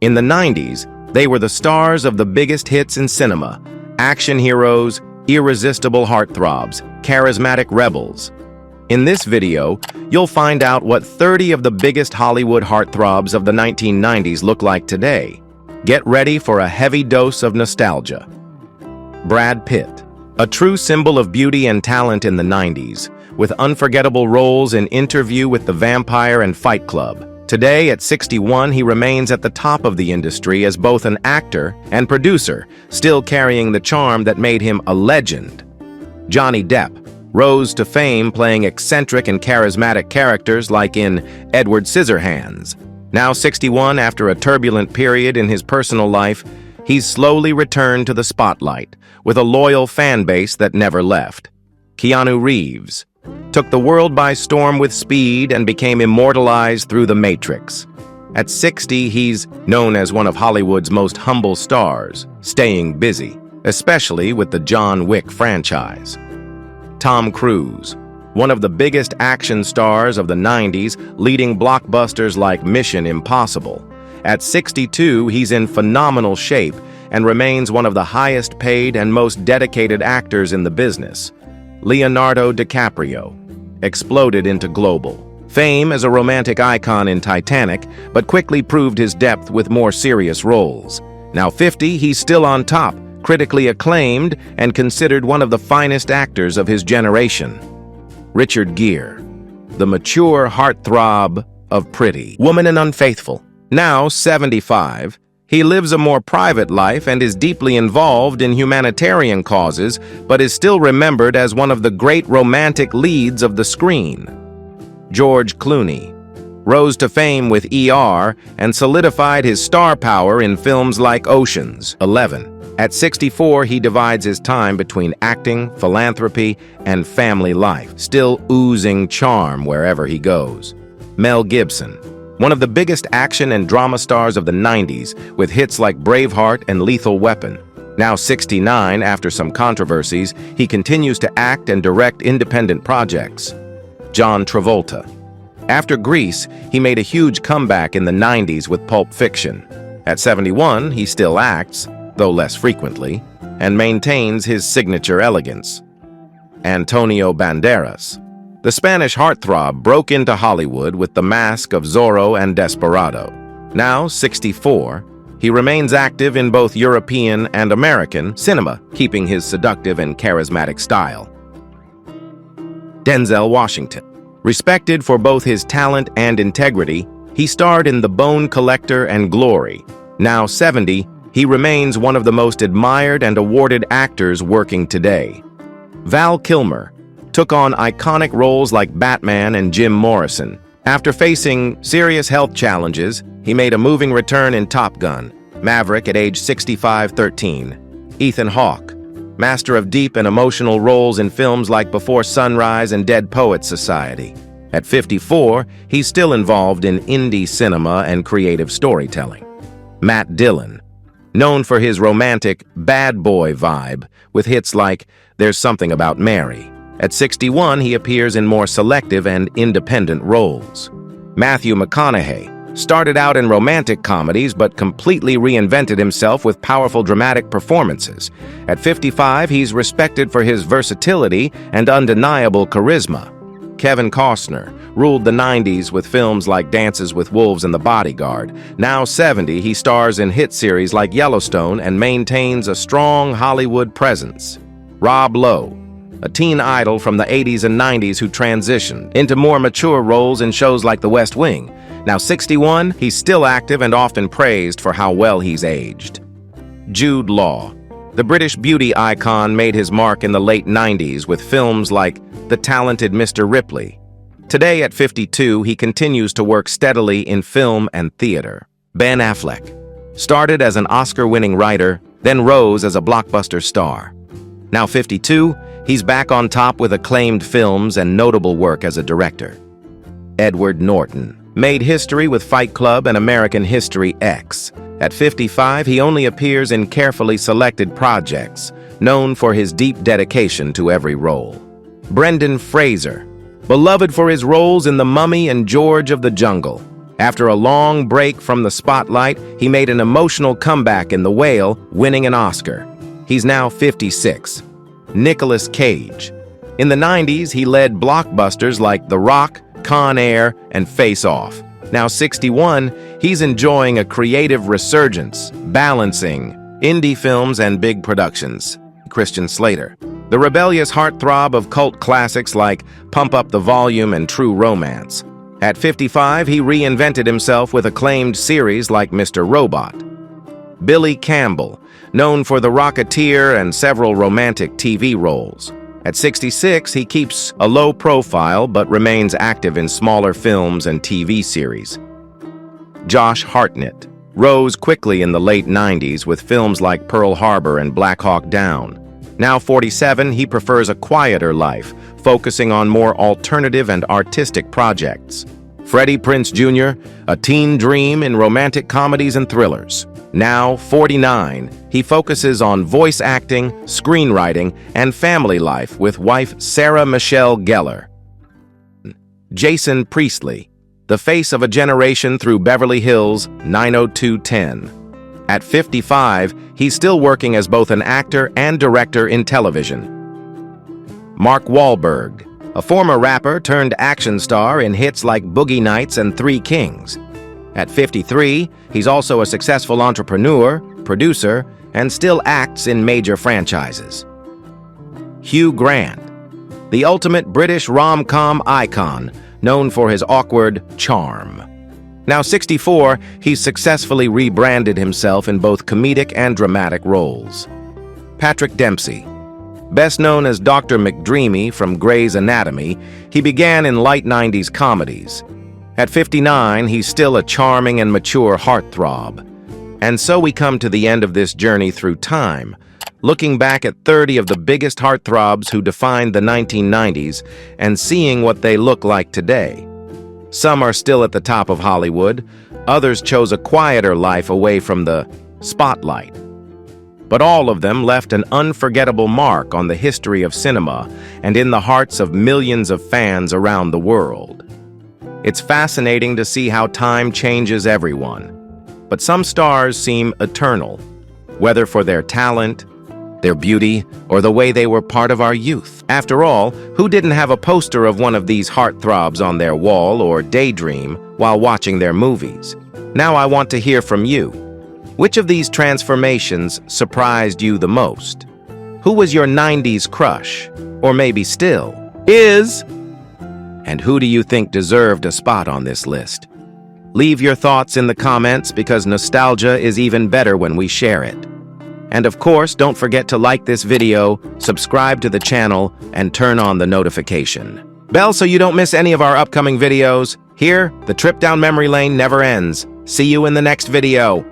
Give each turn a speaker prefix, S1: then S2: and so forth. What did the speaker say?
S1: In the 90s, they were the stars of the biggest hits in cinema: action heroes, irresistible heartthrobs, charismatic rebels. In this video, you'll find out what 30 of the biggest Hollywood heartthrobs of the 1990s look like today. Get ready for a heavy dose of nostalgia. Brad Pitt, a true symbol of beauty and talent in the 90s, with unforgettable roles in Interview with the Vampire and Fight Club. Today, at 61, he remains at the top of the industry as both an actor and producer, still carrying the charm that made him a legend. Johnny Depp rose to fame playing eccentric and charismatic characters like in Edward Scissorhands. Now 61, after a turbulent period in his personal life, he's slowly returned to the spotlight, with a loyal fan base that never left. Keanu Reeves took the world by storm with speed and became immortalized through The Matrix. At 60, he's known as one of Hollywood's most humble stars, staying busy, especially with the John Wick franchise. Tom Cruise, one of the biggest action stars of the 90s, leading blockbusters like Mission Impossible. At 62, he's in phenomenal shape and remains one of the highest paid and most dedicated actors in the business. Leonardo DiCaprio exploded into global fame as a romantic icon in Titanic, but quickly proved his depth with more serious roles. Now 50, he's still on top, critically acclaimed and considered one of the finest actors of his generation. Richard Gere, the mature heartthrob of Pretty Woman and Unfaithful. Now 75, he lives a more private life and is deeply involved in humanitarian causes, but is still remembered as one of the great romantic leads of the screen. George Clooney rose to fame with ER and solidified his star power in films like Ocean's 11. At 64, he divides his time between acting, philanthropy, and family life, still oozing charm wherever he goes. Mel Gibson, one of the biggest action and drama stars of the 90s, with hits like Braveheart and Lethal Weapon. Now 69, after some controversies, he continues to act and direct independent projects. John Travolta. After Grease, he made a huge comeback in the 90s with Pulp Fiction. At 71, he still acts, though less frequently, and maintains his signature elegance. Antonio Banderas, the Spanish heartthrob, broke into Hollywood with The Mask of Zorro and Desperado. Now 64, he remains active in both European and American cinema, keeping his seductive and charismatic style. Denzel Washington. Respected for both his talent and integrity, he starred in The Bone Collector and Glory. Now 70, he remains one of the most admired and awarded actors working today. Val Kilmer took on iconic roles like Batman and Jim Morrison. After facing serious health challenges, he made a moving return in Top Gun: Maverick at age 65-13. Ethan Hawke, master of deep and emotional roles in films like Before Sunrise and Dead Poets Society. At 54, he's still involved in indie cinema and creative storytelling. Matt Dillon, known for his romantic bad boy vibe with hits like There's Something About Mary. At 61, he appears in more selective and independent roles. Matthew McConaughey started out in romantic comedies but completely reinvented himself with powerful dramatic performances. At 55, he's respected for his versatility and undeniable charisma. Kevin Costner ruled the 90s with films like Dances with Wolves and The Bodyguard. Now 70, he stars in hit series like Yellowstone and maintains a strong Hollywood presence. Rob Lowe, a teen idol from the 80s and 90s who transitioned into more mature roles in shows like The West Wing. Now 61, he's still active and often praised for how well he's aged. Jude Law, the British beauty icon, made his mark in the late 90s with films like The Talented Mr. Ripley. Today at 52, he continues to work steadily in film and theater. Ben Affleck started as an Oscar-winning writer, then rose as a blockbuster star. Now 52, he's back on top with acclaimed films and notable work as a director. Edward Norton made history with Fight Club and American History X. At 55, he only appears in carefully selected projects, known for his deep dedication to every role. Brendan Fraser, beloved for his roles in The Mummy and George of the Jungle. After a long break from the spotlight, he made an emotional comeback in The Whale, winning an Oscar. He's now 56. Nicolas Cage. In the 90s, he led blockbusters like The Rock, Con Air, and Face Off. Now 61, he's enjoying a creative resurgence, balancing indie films and big productions. Christian Slater. The rebellious heartthrob of cult classics like Pump Up the Volume and True Romance. At 55, he reinvented himself with acclaimed series like Mr. Robot. Billy Campbell, known for The Rocketeer and several romantic TV roles. At 66, he keeps a low profile but remains active in smaller films and TV series. Josh Hartnett rose quickly in the late 90s with films like Pearl Harbor and Black Hawk Down. Now 47, he prefers a quieter life, focusing on more alternative and artistic projects. Freddie Prinze Jr., a teen dream in romantic comedies and thrillers. Now 49, he focuses on voice acting, screenwriting, and family life with wife Sarah Michelle Gellar. Jason Priestley, the face of a generation through Beverly Hills 90210. At 55, he's still working as both an actor and director in television. Mark Wahlberg, a former rapper turned action star in hits like Boogie Nights and Three Kings. At 53, he's also a successful entrepreneur, producer, and still acts in major franchises. Hugh Grant, the ultimate British rom-com icon, known for his awkward charm. Now 64, he's successfully rebranded himself in both comedic and dramatic roles. Patrick Dempsey. Best known as Dr. McDreamy from Grey's Anatomy, he began in light 90s comedies. At 59, he's still a charming and mature heartthrob. And so we come to the end of this journey through time, looking back at 30 of the biggest heartthrobs who defined the 1990s and seeing what they look like today. Some are still at the top of Hollywood, others chose a quieter life away from the spotlight. But all of them left an unforgettable mark on the history of cinema and in the hearts of millions of fans around the world. It's fascinating to see how time changes everyone, but some stars seem eternal, whether for their talent, their beauty, or the way they were part of our youth. After all, who didn't have a poster of one of these heartthrobs on their wall or daydream while watching their movies? Now I want to hear from you. Which of these transformations surprised you the most? Who was your 90s crush, or maybe still is? And who do you think deserved a spot on this list? Leave your thoughts in the comments because nostalgia is even better when we share it. And of course, don't forget to like this video, subscribe to the channel, and turn on the notification bell so you don't miss any of our upcoming videos. Here, the trip down memory lane never ends. See you in the next video.